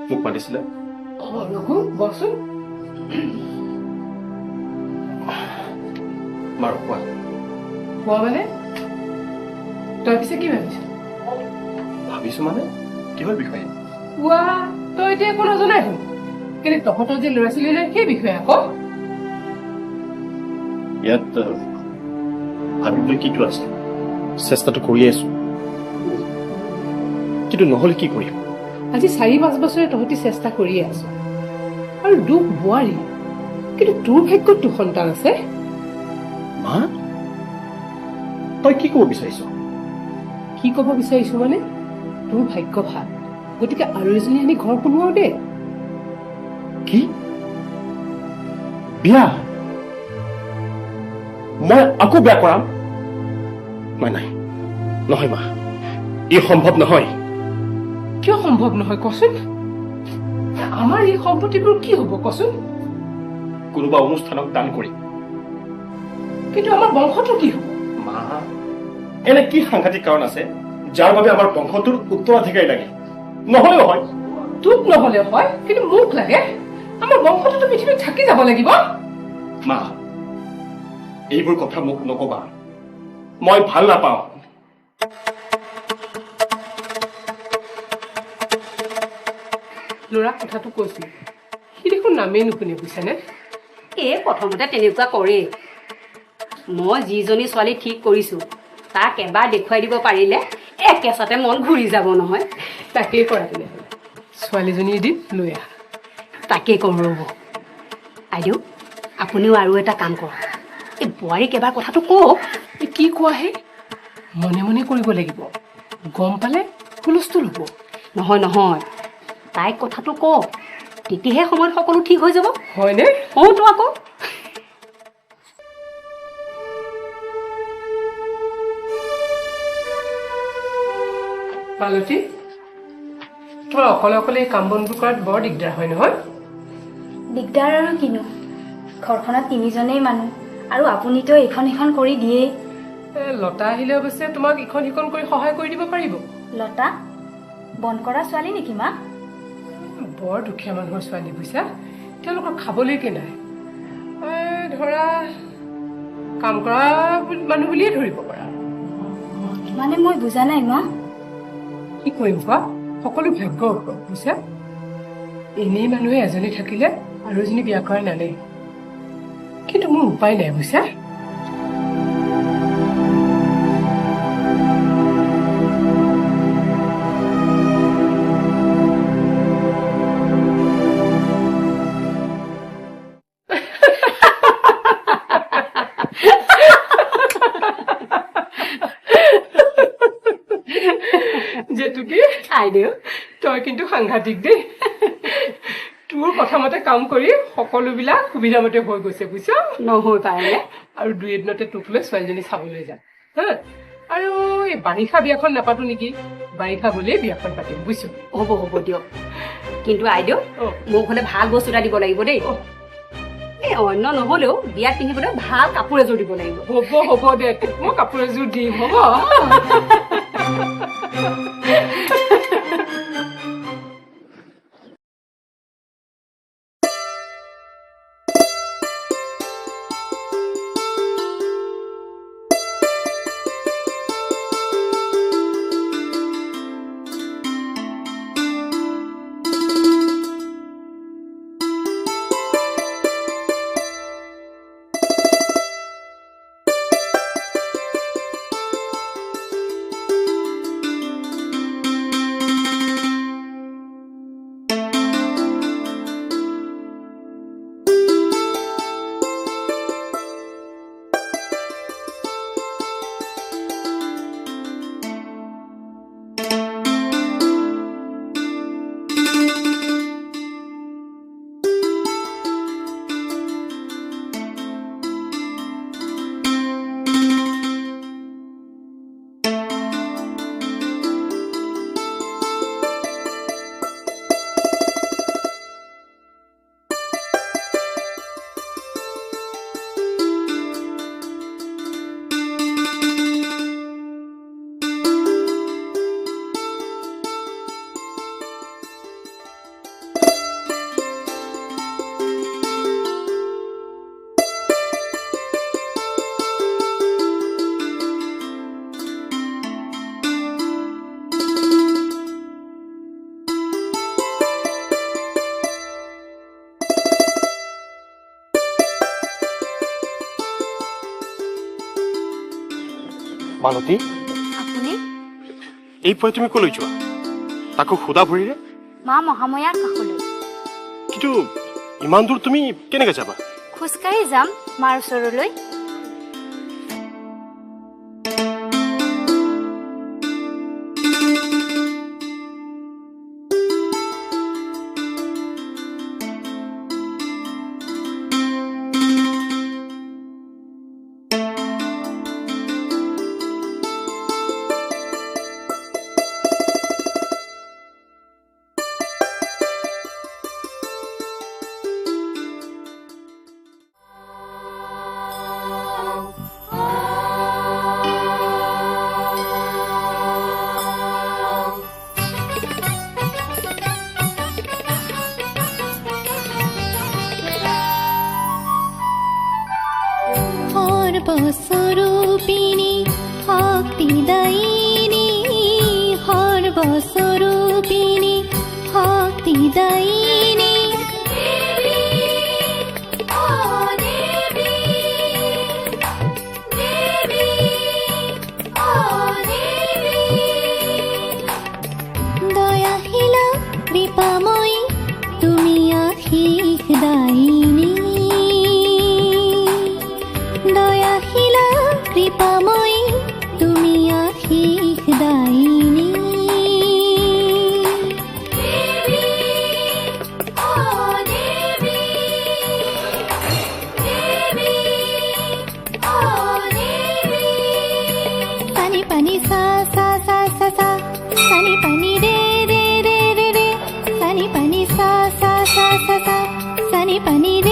মোক মাতিছিলে ৰঘু বচোন বাৰু কোৱা কোৱা মানে তই পিছে কি ভাবিছ ভাবিছো মানে কিহৰ বিষয়ে কোৱা তই এতিয়া একো নজনাই হ'ল কিন্তু তহঁতৰ যে ল'ৰা ছোৱালী নাই সেই বিষয়ে আকৌ ইয়াত ভাবিবলৈ কিটো আছে চেষ্টাটো কৰিয়ে আছো কিন্তু নহ'লে কি কৰিম আজি 4-5 বছৰে তহঁতি চেষ্টা কৰিয়ে আছ আৰু দুখ বোৱাৰী কিন্তু তোৰ ভাগ্যত 2 সন্তান আছে মা তই কি ক'ব বিচাৰিছ কি ক'ব বিচাৰিছো মানে তোৰ ভাগ্য ভাল গতিকে আৰু এজনী আনি ঘৰ সোমোৱাও দে কি বিয়া মই আকৌ বিয়া কৰাম নাই নাই নহয় মা ই সম্ভৱ নহয় কিয় সম্ভৱ নহয় কচোন আমাৰ এই সম্পত্তিবোৰ কি হ'ব কচোন কোনোবা অনুষ্ঠানক দান কৰিম কিন্তু আমাৰ বংশটো কি হ'ব মা এনে কি সাংঘাতিক কাৰণ আছে যাৰ বাবে আমাৰ বংশটোৰ উত্তৰাধিকাৰী লাগে নহয় নহয় তোক নহ'লে হয় কিন্তু মোক লাগে আমাৰ বংশটোতো পৃথিৱীত থাকি যাব লাগিব মা এইবোৰ কথা মোক নকবা মই ভাল নাপাওঁ ল'ৰা কথাটো কৈছো সি দেখোন নামেই নুশুনে বুজিছানে প্ৰথমতে তেনেকুৱা কৰে মই যিজনী ছোৱালী ঠিক কৰিছো তাক এবাৰ দেখুৱাই দিব পাৰিলে একেচাতে মন ঘূৰি যাব নহয় তাকেই কৰা তেনেহ'লে ছোৱালীজনী এদিন লৈ আহা তাকেই কম ৰ'ব আইদেউ আপুনিও আৰু এটা কাম কৰক এই বোৱাৰীক এবাৰ কথাটো কওক কি কোৱাহে মনে মনে কৰিব লাগিব গম পালে হুলস্থুল হ'ব নহয় নহয় তাইক কথাটো কওক তেতিয়াহে সময়ত সকলো ঠিক হৈ যাব হয়নে হওঁতো আকৌ মালতী তোমাৰ অকলে অকলে এই কাম বনবোৰ কৰাত বৰ দিগদাৰ হয় নহয় দিগদাৰ আৰু কিনো ঘৰখনত 3জনেই মানুহ আৰু আপুনিতো এইখন সিখন কৰি দিয়েই লতা আহিলে অৱশ্যে তোমাক ইখন সিখন কৰি সহায় কৰি দিব পাৰিব লতা বন কৰা ছোৱালী নেকি মা বৰ দুখীয়া মানুহৰ ছোৱালী বুজিছা তেওঁলোকৰ খাবলৈকে নাই ধৰা কাম কৰা মানুহ বুলিয়ে ধৰিব পাৰা মানে মই বুজা নাই মা কি কৰিম কোৱা সকলো ভাগ্যৰ ওপৰত বুজিছা এনেই মানুহে এজনী থাকিলে আৰু এজনী বিয়া কৰা নানে কিন্তু মোৰ উপায় নাই বুজিছা জেতুকী আইদেউ তই কিন্তু সাংঘাতিক দেই তোৰ কথা মতে কাম কৰি সকলোবিলাক সুবিধামতে হৈ গৈছে বুজিছ নহয় পাৰে আৰু 2 এদিনতে তোক লৈ ছোৱালীজনী চাবলৈ যাম হা আৰু এই বাৰিষা বিয়াখন নাপাতো নেকি বাৰিষা গ'লেই বিয়াখন পাতিম বুজিছ হ'ব হ'ব দিয়ক কিন্তু আইদেউ মোক হ'লে ভাল বস্তু এটা দিব লাগিব দেই এই অন্য নহ'লেও বিয়াত পিন্ধিবলৈ ভাল কাপোৰ এযোৰ দিব লাগিব হ'ব হ'ব দে তোক মই কাপোৰ এযোৰ দিম হ'ব মালতী, আপুনি এই পুৱাই তুমি কলৈ যোৱা? তাকো সুদা ভৰিৰে? মা মহাময়াৰ কাষলৈ কিন্তু ইমান দূৰ তুমি কেনেকৈ যাবা? খোজকাঢ়ি যাম মাৰ ওচৰলৈ। সর্বস্বরূপিণী শক্তিদায়িনী, সর্বস্বরূপিণী শক্তিদায়িনী, দয়াশীলা কৃপাময়ী তুমি আশীষ দায়িনী, দয়াশীলা কৃপাময়ী তুমি আশীষ দায়িনী, পানি পানি সা সা সা সা সা, পানি পানি রে রে রে রে রে, পানি পানি সা সা সা সা সা, পানি পানি রে